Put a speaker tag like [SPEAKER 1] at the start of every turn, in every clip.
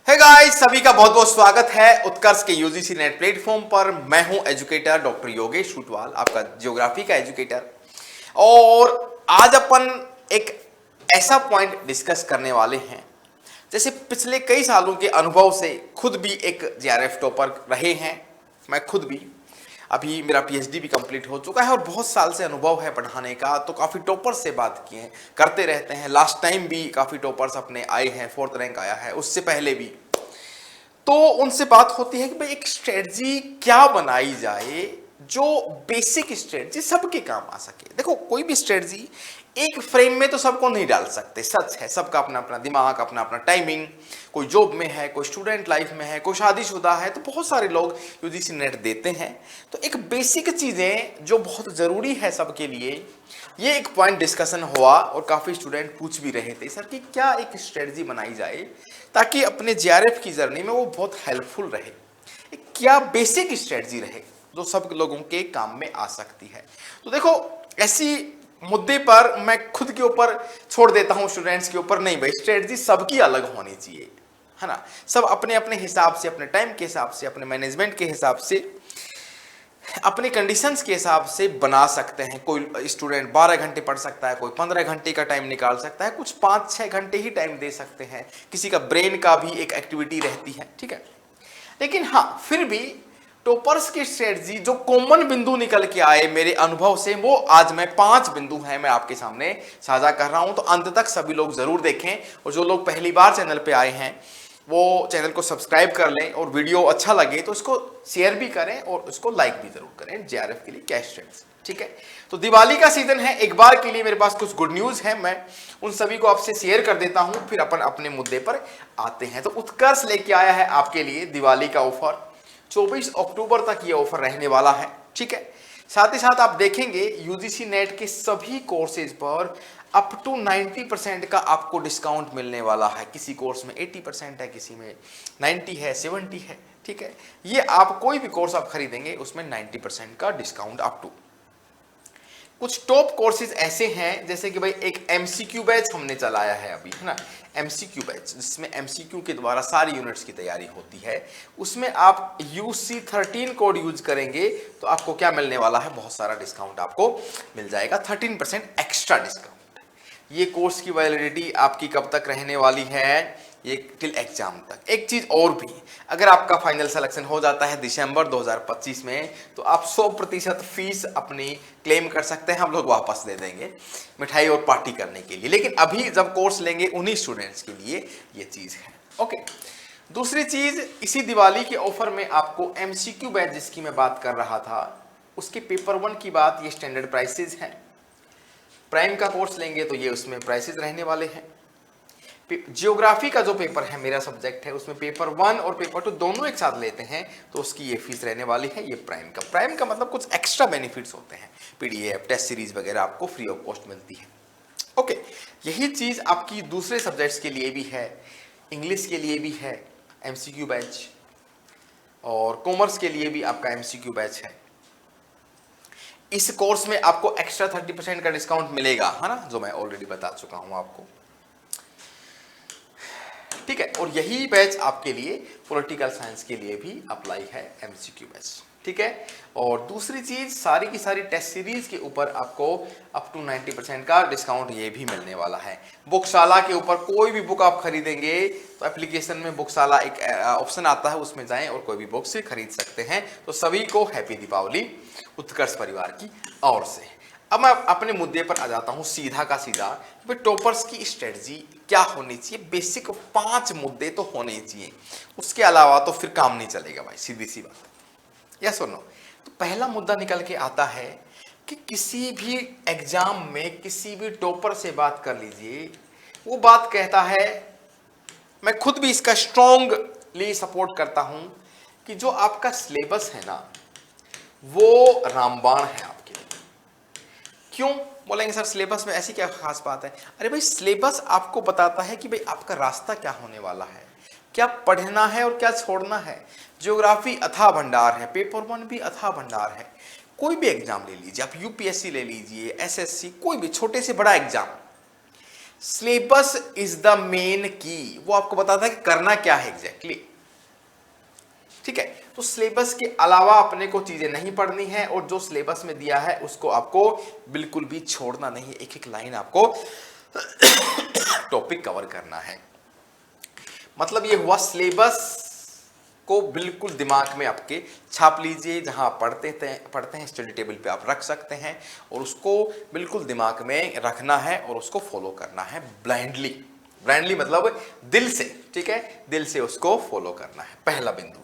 [SPEAKER 1] है गाइस, सभी का बहुत बहुत स्वागत है उत्कर्ष के यूजीसी नेट प्लेटफॉर्म पर। मैं हूं एजुकेटर डॉक्टर योगेश फुटवाल, आपका ज्योग्राफी का एजुकेटर। और आज अपन एक ऐसा पॉइंट डिस्कस करने वाले हैं, जैसे पिछले कई सालों के अनुभव से खुद भी एक जेआरएफ टॉपर रहे हैं। मैं खुद भी, अभी मेरा पीएचडी भी कंप्लीट हो चुका है और बहुत साल से अनुभव है पढ़ाने का, तो काफ़ी टॉपर्स से बात किए हैं, करते रहते हैं। लास्ट टाइम भी काफ़ी टॉपर्स अपने आए हैं, 4th रैंक आया है, उससे पहले भी। तो उनसे बात होती है कि भाई एक स्ट्रेटजी क्या बनाई जाए जो बेसिक स्ट्रेटजी सबके काम आ सके। देखो, कोई भी स्ट्रेटजी एक फ्रेम में तो सबको नहीं डाल सकते, सच है। सबका अपना अपना दिमाग, अपना अपना टाइमिंग। कोई जॉब में है, कोई स्टूडेंट लाइफ में है, कोई शादीशुदा है, तो बहुत सारे लोग यूजीसी नेट देते हैं। तो एक बेसिक चीजें जो बहुत जरूरी है सबके लिए, ये एक पॉइंट डिस्कशन हुआ और काफी स्टूडेंट पूछ भी रहे थे सर कि क्या एक स्ट्रेटजी बनाई जाए ताकि अपने जेआरएफ की जर्नी में वो बहुत हेल्पफुल रहे। क्या बेसिक स्ट्रेटजी रहे जो सब लोगों के काम में आ सकती है। तो देखो, ऐसी मुद्दे पर मैं खुद के ऊपर छोड़ देता हूं, स्टूडेंट्स के ऊपर नहीं। भाई, स्ट्रेटजी सबकी अलग होनी चाहिए, है ना। सब अपने अपने हिसाब से, अपने टाइम के हिसाब से, अपने मैनेजमेंट के हिसाब से, अपने कंडीशंस के हिसाब से बना सकते हैं। कोई स्टूडेंट 12 घंटे पढ़ सकता है, कोई 15 घंटे का टाइम निकाल सकता है, कुछ 5-6 घंटे ही टाइम दे सकते हैं। किसी का ब्रेन का भी एक एक्टिविटी रहती है, ठीक है। लेकिन हाँ, फिर भी टॉपर्स की स्ट्रेटजी जो कॉमन बिंदु निकल के आए मेरे अनुभव से, वो आज मैं 5 बिंदु हैं मैं आपके सामने साझा कर रहा हूं। तो अंत तक सभी लोग जरूर देखें, और जो लोग पहली बार चैनल पे आए हैं वो चैनल को सब्सक्राइब कर लें, और वीडियो अच्छा लगे तो इसको शेयर भी करें और उसको लाइक भी जरूर करें। जेआरएफ के लिए क्या स्ट्रेटजी, ठीक है। तो दिवाली का सीजन है, एक बार के लिए मेरे पास कुछ गुड न्यूज है, मैं उन सभी को आपसे शेयर कर देता हूं, फिर अपन अपने मुद्दे पर आते हैं। तो उत्कर्ष लेके आया है आपके लिए दिवाली का ऑफर। 24 अक्टूबर तक ये ऑफर रहने वाला है, ठीक है। साथ ही साथ आप देखेंगे यूजीसी नेट के सभी कोर्सेज पर अप टू 90% का आपको डिस्काउंट मिलने वाला है। किसी कोर्स में 80% है, किसी में 90 है, 70 है, ठीक है। ये आप कोई भी कोर्स आप खरीदेंगे उसमें 90% का डिस्काउंट अप टू। कुछ टॉप कोर्सेज ऐसे हैं, जैसे कि भाई एक एमसीक्यू बैच हमने चलाया है अभी, है ना। एमसीक्यू बैच, जिसमें एमसीक्यू के द्वारा सारी यूनिट्स की तैयारी होती है। उसमें आप UC13 कोड यूज करेंगे तो आपको क्या मिलने वाला है, बहुत सारा डिस्काउंट आपको मिल जाएगा, 13% एक्स्ट्रा डिस्काउंट। ये कोर्स की वैलिडिटी आपकी कब तक रहने वाली है, ये टिल एग्जाम तक। एक चीज और भी, अगर आपका फाइनल सिलेक्शन हो जाता है दिसंबर 2025 में, तो आप 100% फीस अपनी क्लेम कर सकते हैं, हम लोग वापस दे देंगे मिठाई और पार्टी करने के लिए। लेकिन अभी जब कोर्स लेंगे उन्हीं स्टूडेंट्स के लिए ये चीज है, ओके। दूसरी चीज, इसी दिवाली के ऑफर में आपको एमसीक्यू बैच जिसकी मैं बात कर रहा था, उसके पेपर 1 की बात, ये स्टैंडर्ड प्राइसेज हैं। प्राइम का कोर्स लेंगे तो ये उसमें प्राइसेस रहने वाले हैं। जियोग्राफी का जो पेपर है, मेरा सब्जेक्ट है, उसमें पेपर 1 और पेपर 2 दोनों एक साथ लेते हैं तो उसकी ये फीस रहने वाली है। ये प्राइम का मतलब कुछ एक्स्ट्रा बेनिफिट्स होते हैं, पीडीएफ, टेस्ट सीरीज वगैरह आपको फ्री ऑफ कॉस्ट मिलती है, ओके। यही चीज आपकी दूसरे सब्जेक्ट्स के लिए भी है, इंग्लिश के लिए भी है एमसीक्यू बैच, और कॉमर्स के लिए भी आपका एमसीक्यू बैच है। इस कोर्स में आपको एक्स्ट्रा 30% का डिस्काउंट मिलेगा, है ना, जो मैं ऑलरेडी बता चुका हूं आपको, ठीक है। और यही बैच आपके लिए पॉलिटिकल साइंस के लिए भी अप्लाई है, एमसीक्यू बैच, ठीक है। और दूसरी चीज, सारी की सारी टेस्ट सीरीज के ऊपर आपको अप टू 90% का डिस्काउंट ये भी मिलने वाला है। बुकशाला के ऊपर कोई भी बुक आप खरीदेंगे तो एप्लीकेशन में बुकशाला एक ऑप्शन आता है, उसमें जाएं और कोई भी बुक से खरीद सकते हैं। तो सभी को हैप्पी दीपावली उत्कर्ष परिवार की ओर से। अब मैं अपने मुद्दे पर आ जाता हूं सीधा का सीधा। टॉपर्स की स्ट्रेटजी क्या होनी चाहिए, बेसिक 5 मुद्दे तो होने चाहिए, उसके अलावा तो फिर काम नहीं चलेगा भाई, सीधी सी बात, यस और नो। तो पहला मुद्दा निकल के आता है कि किसी भी एग्जाम में किसी भी टॉपर से बात कर लीजिए, वो बात कहता है, मैं खुद भी इसका स्ट्रॉन्गली सपोर्ट करता हूं कि जो आपका सिलेबस है ना, वो रामबाण है आपके लिए। क्यों बोलेंगे सर, सिलेबस में ऐसी क्या खास बात है? अरे भाई, सिलेबस आपको बताता है कि भाई आपका रास्ता क्या होने वाला है, क्या पढ़ना है और क्या छोड़ना है। ज्योग्राफी अथाह भंडार है, पेपर 1 भी अथाह भंडार है। कोई भी एग्जाम ले लीजिए आप, यूपीएससी ले लीजिए, एसएससी, कोई भी छोटे से बड़ा exam, syllabus is the main की, वो आपको बताता है कि करना क्या है एग्जैक्टली। ठीक है, तो सिलेबस के अलावा अपने को चीजें नहीं पढ़नी है, और जो सिलेबस में दिया है उसको आपको बिल्कुल भी छोड़ना नहीं, एक एक लाइन आपको टॉपिक कवर करना है। मतलब ये हुआ सिलेबस को बिल्कुल दिमाग में आपके छाप लीजिए, जहां आप पढ़ते हैं स्टडी टेबल पे आप रख सकते हैं, और उसको बिल्कुल दिमाग में रखना है और उसको फॉलो करना है ब्लाइंडली। ब्लाइंडली मतलब दिल से, ठीक है, दिल से उसको फॉलो करना है, पहला बिंदु।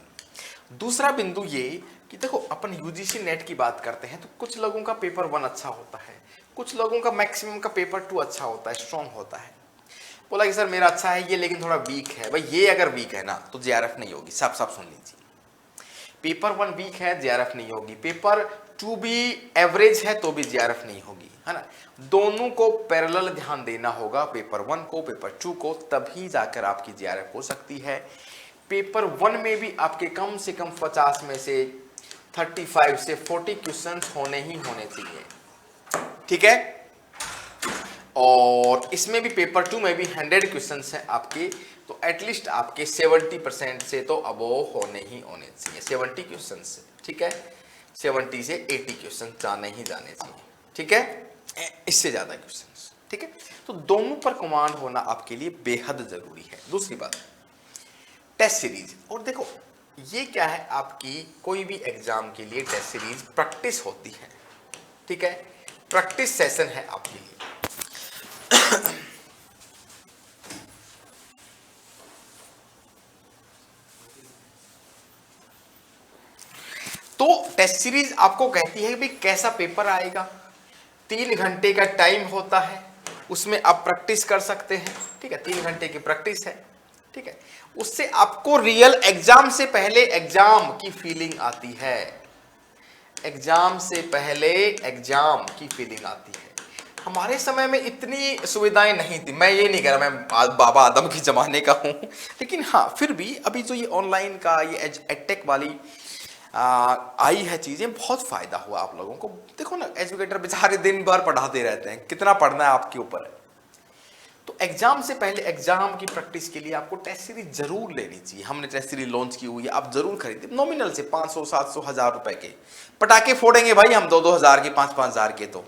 [SPEAKER 1] दूसरा बिंदु ये कि देखो, अपन यूजीसी नेट की बात करते हैं तो कुछ लोगों का पेपर 1 अच्छा होता है, कुछ लोगों का मैक्सिमम का पेपर 2 अच्छा होता है, स्ट्रांग होता है। बोला कि सर मेरा अच्छा है ये, लेकिन थोड़ा वीक है। भाई ये अगर वीक है ना तो जेआरएफ नहीं होगी, साफ साफ सुन लीजिए। पेपर 1 वीक है, जेआरएफ नहीं होगी। पेपर 2 भी एवरेज है तो भी जेआरएफ नहीं होगी, है ना। दोनों को पैरेलल ध्यान देना होगा, पेपर 1 को, पेपर 2 को, तभी जाकर आपकी जेआरएफ हो सकती है। पेपर 1 में भी आपके कम से कम 50 में से 35 से 40 क्वेश्चंस होने ही होने चाहिए, ठीक है। और इसमें भी पेपर 2 में भी 100 क्वेश्चंस हैं आपके, तो एटलीस्ट आपके 70% से तो अबोव होने ही होने चाहिए, 70 क्वेश्चन से, ठीक है। 70 से 80 क्वेश्चन जाने ही जाने चाहिए, ठीक है, इससे ज्यादा क्वेश्चन, ठीक है। तो दोनों पर कमांड होना आपके लिए बेहद जरूरी है। दूसरी बात, टेस्ट सीरीज। और देखो ये क्या है, आपकी कोई भी एग्जाम के लिए टेस्ट सीरीज प्रैक्टिस होती है, ठीक है, प्रैक्टिस सेशन है आपके लिए। तो टेस्ट सीरीज आपको कहती है कि कैसा पेपर आएगा, 3 घंटे का टाइम होता है, उसमें आप प्रैक्टिस कर सकते हैं, ठीक है, 3 घंटे की प्रैक्टिस है, ठीक है। उससे आपको रियल एग्जाम से पहले एग्जाम की फीलिंग आती है, एग्जाम से पहले एग्जाम की फीलिंग आती है। हमारे समय में इतनी सुविधाएं नहीं थी, मैं ये नहीं कह रहा मैं बाबा आदम के जमाने का हूं, लेकिन हाँ फिर भी अभी जो ये ऑनलाइन का ये एडटेक वाली आई है चीजें, बहुत फायदा हुआ आप लोगों को। देखो ना, एजुकेटर बेचारे दिन भर पढ़ाते रहते हैं, कितना पढ़ना है आपके ऊपर है। तो एग्जाम से पहले एग्जाम की प्रैक्टिस के लिए आपको टेस्ट सीरीज जरूर लेनी चाहिए। हमने टेस्ट सीरीज लॉन्च की हुई है, आप जरूर खरीदिए, नॉमिनल से 500 700 1000 रुपए के पटाखे फोड़ेंगे भाई हम, 2 2000 के, 5 5000 के। तो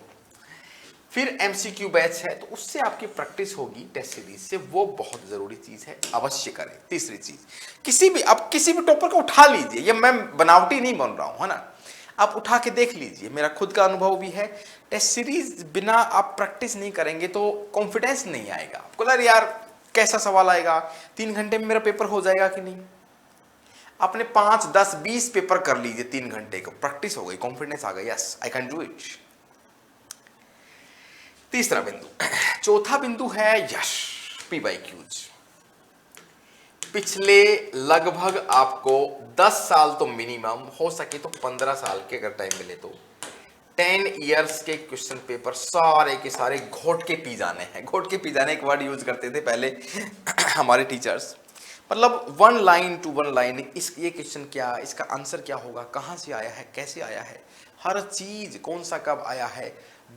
[SPEAKER 1] फिर एमसीक्यू बैच है, तो उससे आपकी प्रैक्टिस होगी टेस्ट सीरीज से, वो बहुत जरूरी चीज है, अवश्य करें। तीसरी चीज, किसी भी टॉपर को उठा लीजिए, ये मैं बनावटी नहीं बन रहा हूं, है ना, आप उठा के देख लीजिए, मेरा खुद का अनुभव भी है। टेस्ट सीरीज बिना आप प्रैक्टिस नहीं करेंगे तो कॉन्फिडेंस नहीं आएगा आपको, लगा यार कैसा सवाल आएगा, 3 घंटे में मेरा पेपर हो जाएगा कि नहीं। आपने 5 10 20 पेपर कर लीजिए 3 घंटे को, प्रैक्टिस हो गई, कॉन्फिडेंस आ गया, yes I can do it. तीसरा बिंदु। चौथा बिंदु है यश, पीवाईक्यूज। पिछले लगभग आपको 10 साल तो मिनिमम, हो सके तो 15 साल के अगर टाइम मिले तो 10 इयर्स के क्वेश्चन पेपर सारे के सारे घोट के पी जाने हैं। घोट के पी जाने एक वर्ड यूज करते थे पहले हमारे टीचर्स, मतलब 1 लाइन टू 1 लाइन, ये क्वेश्चन क्या, इसका आंसर क्या होगा, कहां से आया है, कैसे आया है, हर चीज कौन सा कब आया है,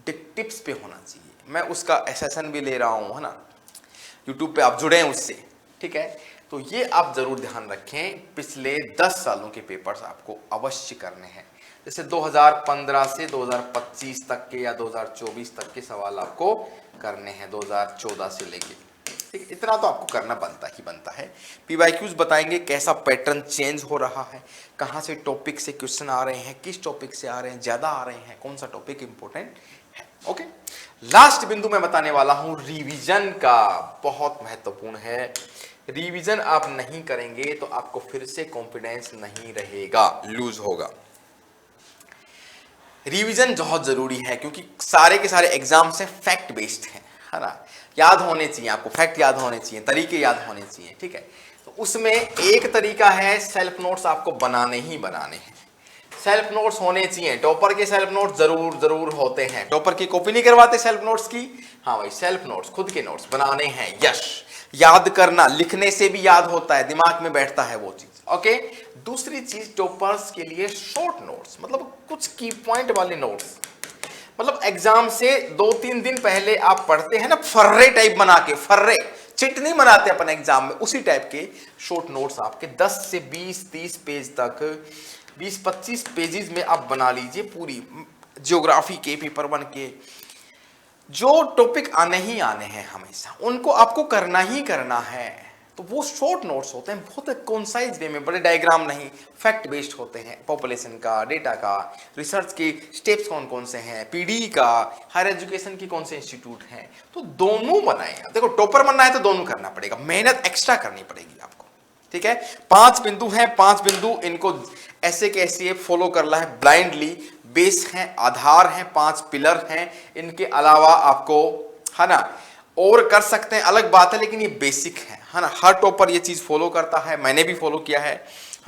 [SPEAKER 1] टिप्स पे होना चाहिए। मैं उसका सेशन भी ले रहा हूं, है ना, यूट्यूब पे आप जुड़े हैं उससे, ठीक है। तो ये आप जरूर ध्यान रखें, पिछले 10 सालों के पेपर्स आपको अवश्य करने हैं। जैसे 2015 से 2025 तक के या 2024 तक के सवाल आपको करने हैं, 2014 से लेके, ठीक, इतना तो आपको करना बनता है। पीवाईक्यूज बताएंगे कैसा पैटर्न चेंज हो रहा है, कहां से टॉपिक से क्वेश्चन आ रहे हैं, किस टॉपिक से आ रहे हैं, ज्यादा आ रहे हैं, कौन सा टॉपिक इंपॉर्टेंट है। ओके, लास्ट बिंदु मैं बताने वाला हूं रिवीजन का, बहुत महत्वपूर्ण है। रिवीजन आप नहीं करेंगे तो आपको फिर से कॉन्फिडेंस नहीं रहेगा, लूज होगा। रिवीजन बहुत जरूरी है, क्योंकि सारे के सारे एग्जाम से फैक्ट बेस्ड है ना, याद होने चाहिए आपको, फैक्ट याद होने चाहिए, तरीके याद होने चाहिए, ठीक है। तो उसमें एक तरीका है, सेल्फ नोट्स आपको बनाने ही बनाने हैं, सेल्फ नोट्स होने चाहिए। टॉपर के सेल्फ नोट्स जरूर होते हैं, टॉपर की कॉपी नहीं करवाते सेल्फ नोट्स की, हाँ भाई सेल्फ नोट्स, खुद के नोट्स बनाने हैं। यश, याद करना, लिखने से भी याद होता है, दिमाग में बैठता है वो चीज, ओके। दूसरी चीज, टॉपर्स के लिए शॉर्ट नोट्स, मतलब कुछ की पॉइंट वाले नोट्स, मतलब एग्जाम से 2-3 दिन पहले आप पढ़ते हैं ना, फर्रे टाइप बना के, फर्रे चिट नहीं बनाते अपन एग्जाम में, उसी टाइप के शॉर्ट नोट्स आपके 10 से 20-30 पेज तक, 20-25 पेजेस में आप बना लीजिए पूरी ज्योग्राफी के पेपर 1 के। जो टॉपिक आने ही आने हैं हमेशा, उनको आपको करना ही करना है। तो वो शॉर्ट नोट्स होते हैं, बहुत कंसाइज वे में, बड़े डायग्राम नहीं, फैक्ट बेस्ड होते हैं, पॉपुलेशन का, डेटा का, रिसर्च के स्टेप्स कौन कौन से हैं, पीडी का, हायर एजुकेशन की कौन से इंस्टीट्यूट हैं, तो दोनों बनाए। देखो टॉपर बनना है तो दोनों करना पड़ेगा, मेहनत एक्स्ट्रा करनी पड़ेगी आपको, ठीक है। 5 बिंदु हैं, 5 बिंदु इनको ऐसे कैसे फॉलो करना है ब्लाइंडली, बेस हैं, आधार हैं, 5 पिलर हैं, इनके अलावा आपको, है ना, और कर सकते हैं, अलग बात है, लेकिन ये बेसिक है ना। हर टॉपर ये चीज फॉलो करता है, मैंने भी फॉलो किया है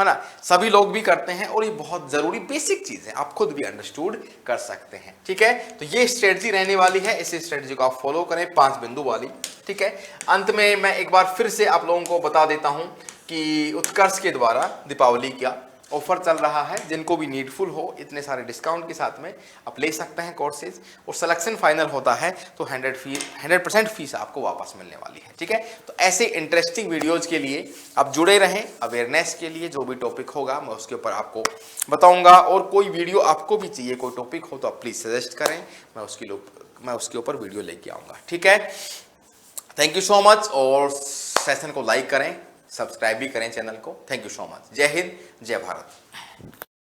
[SPEAKER 1] ना, सभी लोग भी करते हैं, और ये बहुत जरूरी बेसिक चीज है, आप खुद भी अंडरस्टूड कर सकते हैं, ठीक है। तो ये स्ट्रेटजी रहने वाली है, इस स्ट्रेटजी को आप फॉलो करें, 5 बिंदु वाली, ठीक है। अंत में मैं एक बार फिर से आप लोगों को बता देता हूं कि उत्कर्ष के द्वारा दीपावली का ऑफर चल रहा है, जिनको भी नीडफुल हो, इतने सारे डिस्काउंट के साथ में आप ले सकते हैं कोर्सेज, और सिलेक्शन फाइनल होता है तो 100% फीस आपको वापस मिलने वाली है, ठीक है। तो ऐसे इंटरेस्टिंग वीडियोज के लिए आप जुड़े रहें, अवेयरनेस के लिए जो भी टॉपिक होगा मैं उसके ऊपर आपको बताऊंगा, और कोई वीडियो आपको भी चाहिए, कोई टॉपिक हो तो आप प्लीज सजेस्ट करें, मैं उसके ऊपर वीडियो लेके आऊंगा, ठीक है। थैंक यू सो मच, और सेशन को लाइक करें, सब्सक्राइब भी करें चैनल को। Thank you so much. जय हिंद, जय भारत।